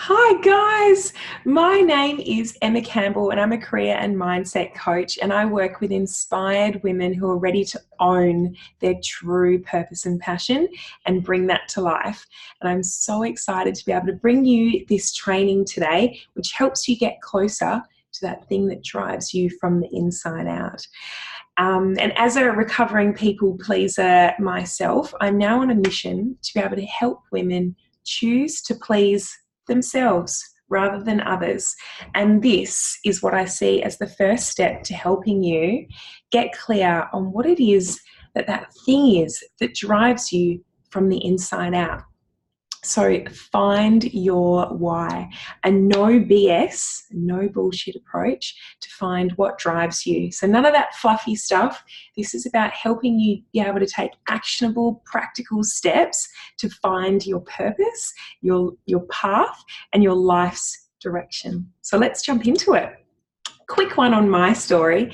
Hi guys, my name is Emma Campbell and I'm a career and mindset coach, and I work with inspired women who are ready to own their true purpose and passion and bring that to life. And I'm so excited to be able to bring you this training today, which helps you get closer to that thing that drives you from the inside out. And as a recovering people pleaser myself, I'm now on a mission to be able to help women choose to please themselves rather than others. And this is what I see as the first step to helping you get clear on what it is that thing is that drives you from the inside out. So find your why, a no BS, no bullshit approach to find what drives you. So none of that fluffy stuff. This is about helping you be able to take actionable, practical steps to find your purpose, your path, and your life's direction. So let's jump into it. Quick one on my story.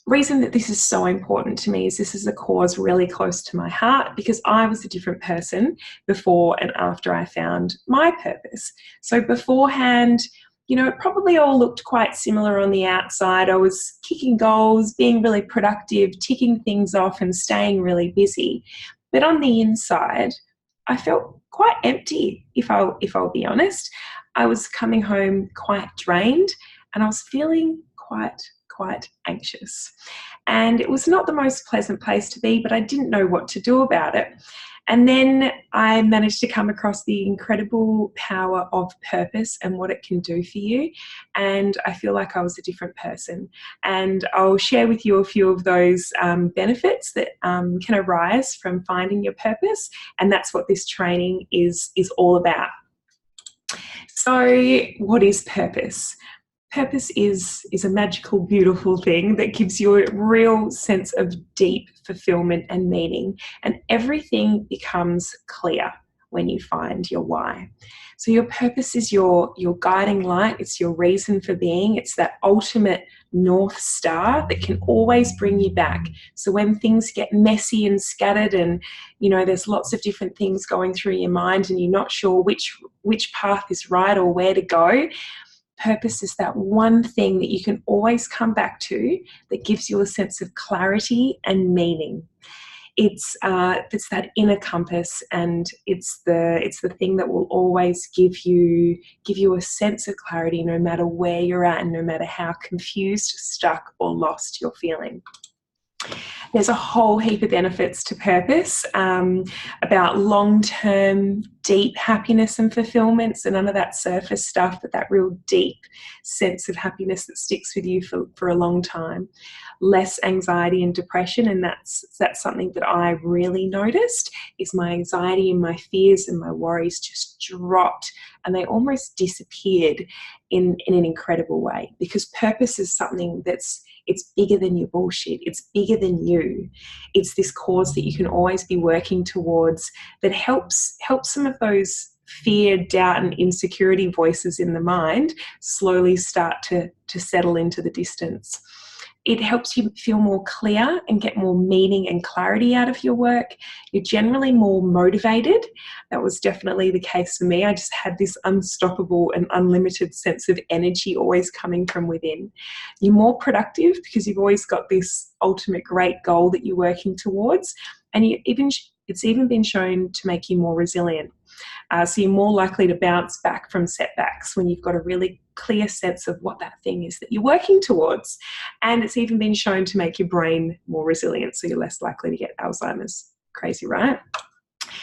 Reason that this is so important to me is this is a cause really close to my heart because I was a different person before and after I found my purpose. So beforehand, it probably all looked quite similar on the outside. I was kicking goals, being really productive, ticking things off and staying really busy. But on the inside, I felt quite empty, if I'll be honest. I was coming home quite drained and I was feeling quite anxious. And it was not the most pleasant place to be, but I didn't know what to do about it. And then I managed to come across the incredible power of purpose and what it can do for you. And I feel like I was a different person. And I'll share with you a few of those benefits that can arise from finding your purpose. And that's what this training is all about. So what is purpose? Purpose is a magical, beautiful thing that gives you a real sense of deep fulfillment and meaning, and everything becomes clear when you find your why. So your purpose is your guiding light. It's your reason for being. It's that ultimate North Star that can always bring you back. So when things get messy and scattered and, there's lots of different things going through your mind and you're not sure which path is right or where to go, purpose is that one thing that you can always come back to that gives you a sense of clarity and meaning. It's that inner compass, and it's the thing that will always give you a sense of clarity no matter where you're at and no matter how confused, stuck or lost you're feeling. There's a whole heap of benefits to purpose, about long-term, deep happiness and fulfillment. So none of that surface stuff, but that real deep sense of happiness that sticks with you for a long time. Less anxiety and depression, and that's something that I really noticed, is my anxiety and my fears and my worries just dropped, and they almost disappeared in an incredible way, because purpose is something it's bigger than your bullshit. It's bigger than you. It's this cause that you can always be working towards that helps some of those fear, doubt and insecurity voices in the mind slowly start to settle into the distance. It helps you feel more clear and get more meaning and clarity out of your work. You're generally more motivated. That was definitely the case for me. I just had this unstoppable and unlimited sense of energy always coming from within. You're more productive because you've always got this ultimate great goal that you're working towards. And it's even been shown to make you more resilient. So you're more likely to bounce back from setbacks when you've got a really clear sense of what that thing is that you're working towards. And it's even been shown to make your brain more resilient, so you're less likely to get Alzheimer's. Crazy, right?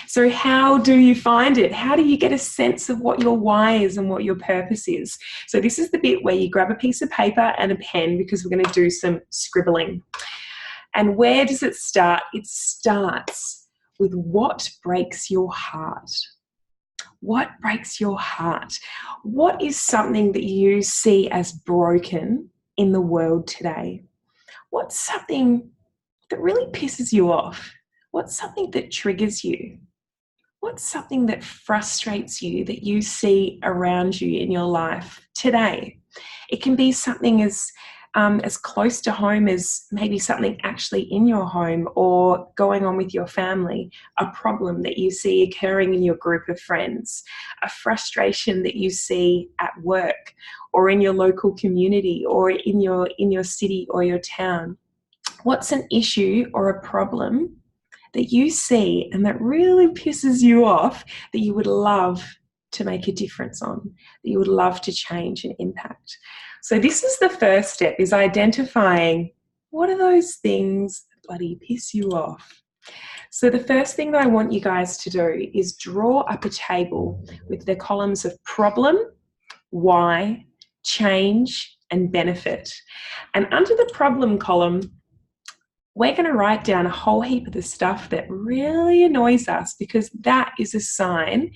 So how do you find it? How do you get a sense of what your why is and what your purpose is? So this is the bit where you grab a piece of paper and a pen, because we're going to do some scribbling. And where does it start? It starts with what breaks your heart. What breaks your heart? What is something that you see as broken in the world today? What's something that really pisses you off? What's something that triggers you? What's something that frustrates you that you see around you in your life today? It can be something as as close to home as maybe something actually in your home or going on with your family, a problem that you see occurring in your group of friends, a frustration that you see at work or in your local community or in your city or your town. What's an issue or a problem that you see and that really pisses you off that you would love to make a difference on, that you would love to change and impact? So this is the first step, is identifying what are those things that bloody piss you off. So the first thing that I want you guys to do is draw up a table with the columns of problem, why, change, and benefit. And under the problem column, we're going to write down a whole heap of the stuff that really annoys us, because that is a sign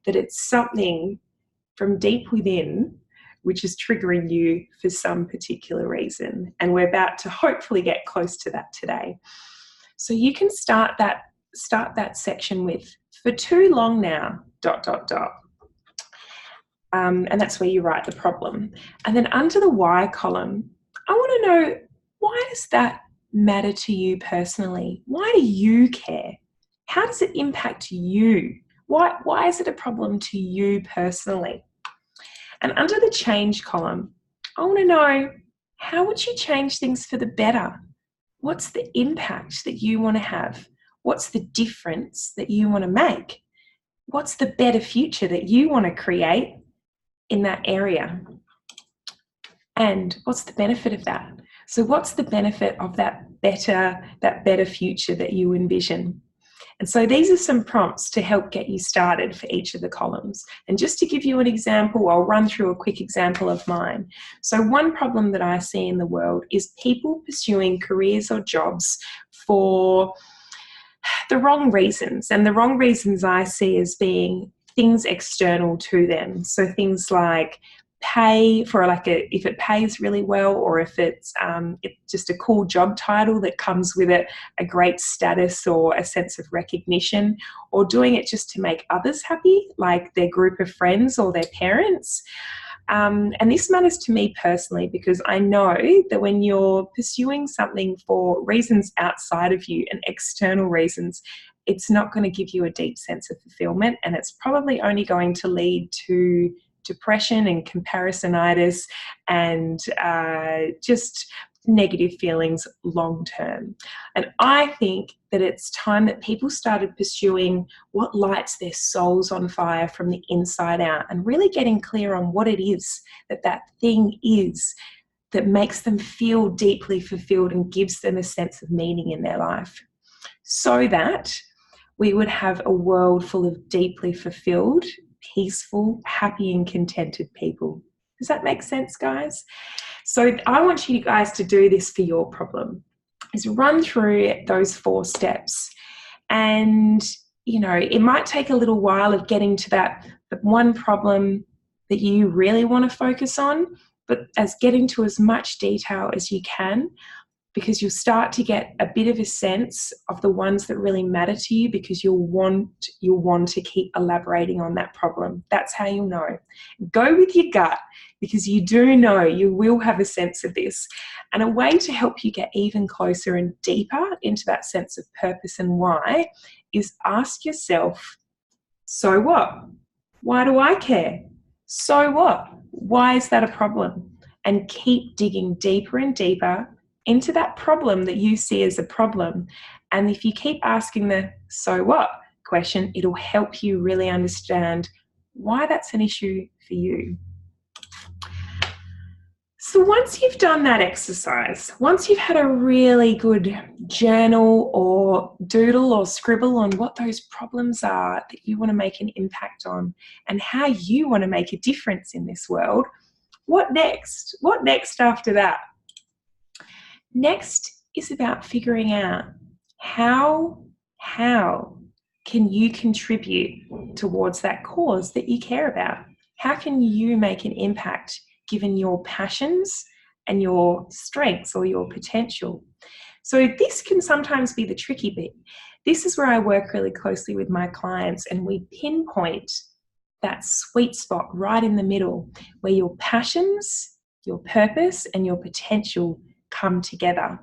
that it's something from deep within which is triggering you for some particular reason. And we're about to hopefully get close to that today. So you can start that section with, for too long now, ... And that's where you write the problem. And then under the why column, I want to know, why does that matter to you personally? Why do you care? How does it impact you? Why is it a problem to you personally? And under the change column, I want to know, how would you change things for the better? What's the impact that you want to have? What's the difference that you want to make? What's the better future that you want to create in that area? And what's the benefit of that? So what's the benefit of that better future that you envision? And so these are some prompts to help get you started for each of the columns. And just to give you an example, I'll run through a quick example of mine. So one problem that I see in the world is people pursuing careers or jobs for the wrong reasons. And the wrong reasons I see as being things external to them. So things like pay, for if it pays really well, or if it's just a cool job title that comes with it, a great status or a sense of recognition, or doing it just to make others happy, like their group of friends or their parents. And this matters to me personally, because I know that when you're pursuing something for reasons outside of you and external reasons, it's not going to give you a deep sense of fulfillment, and it's probably only going to lead to depression and comparisonitis and just negative feelings long term. And I think that it's time that people started pursuing what lights their souls on fire from the inside out, and really getting clear on what it is that thing is that makes them feel deeply fulfilled and gives them a sense of meaning in their life, so that we would have a world full of deeply fulfilled, peaceful, happy and contented people. Does that make sense, guys? So I want you guys to do this for your problem, is run through those 4 steps. And, it might take a little while of getting to the one problem that you really want to focus on, but getting to as much detail as you can, because you'll start to get a bit of a sense of the ones that really matter to you, because you'll want to keep elaborating on that problem. That's how you'll know. Go with your gut, because you do know you will have a sense of this. And a way to help you get even closer and deeper into that sense of purpose and why is ask yourself, so what? Why do I care? So what? Why is that a problem? And keep digging deeper and deeper into that problem that you see as a problem. And if you keep asking the so what question, it'll help you really understand why that's an issue for you. So once you've done that exercise, once you've had a really good journal or doodle or scribble on what those problems are that you want to make an impact on and how you want to make a difference in this world, what next? What next after that? Next is about figuring out how can you contribute towards that cause that you care about? How can you make an impact given your passions and your strengths or your potential? So this can sometimes be the tricky bit. This is where I work really closely with my clients, and we pinpoint that sweet spot right in the middle where your passions your purpose and your potential come together.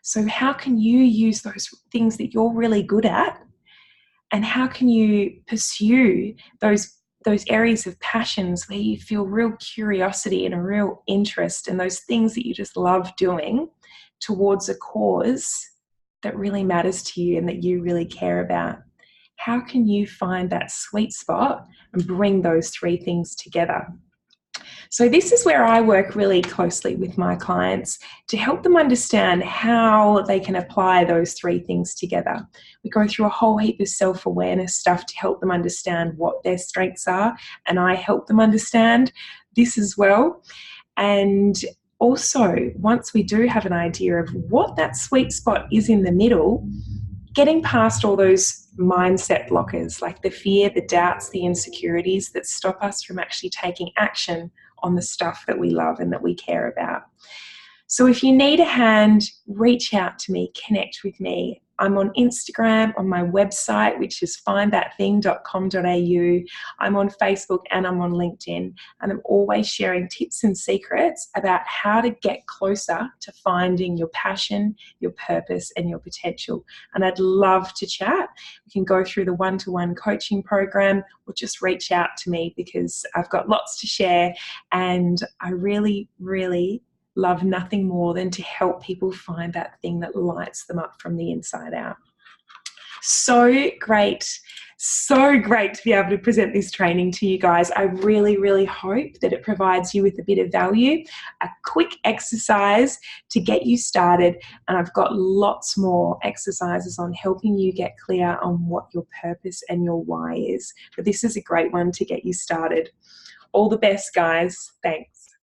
So how can you use those things that you're really good at, and how can you pursue those areas of passions where you feel real curiosity and a real interest in those things that you just love doing towards a cause that really matters to you and that you really care about? How can you find that sweet spot and bring those three things together? So this is where I work really closely with my clients to help them understand how they can apply those three things together. We go through a whole heap of self-awareness stuff to help them understand what their strengths are, and I help them understand this as well. And also, once we do have an idea of what that sweet spot is in the middle, getting past all those mindset blockers like the fear, the doubts, the insecurities that stop us from actually taking action on the stuff that we love and that we care about. So if you need a hand, reach out to me, connect with me. I'm on Instagram, on my website, which is findthatthing.com.au. I'm on Facebook and I'm on LinkedIn. And I'm always sharing tips and secrets about how to get closer to finding your passion, your purpose, and your potential. And I'd love to chat. We can go through the one-to-one coaching program or just reach out to me, because I've got lots to share, and I really, really love nothing more than to help people find that thing that lights them up from the inside out. So great to be able to present this training to you guys. I really, really hope that it provides you with a bit of value, a quick exercise to get you started. And I've got lots more exercises on helping you get clear on what your purpose and your why is. But this is a great one to get you started. All the best, guys. Thanks.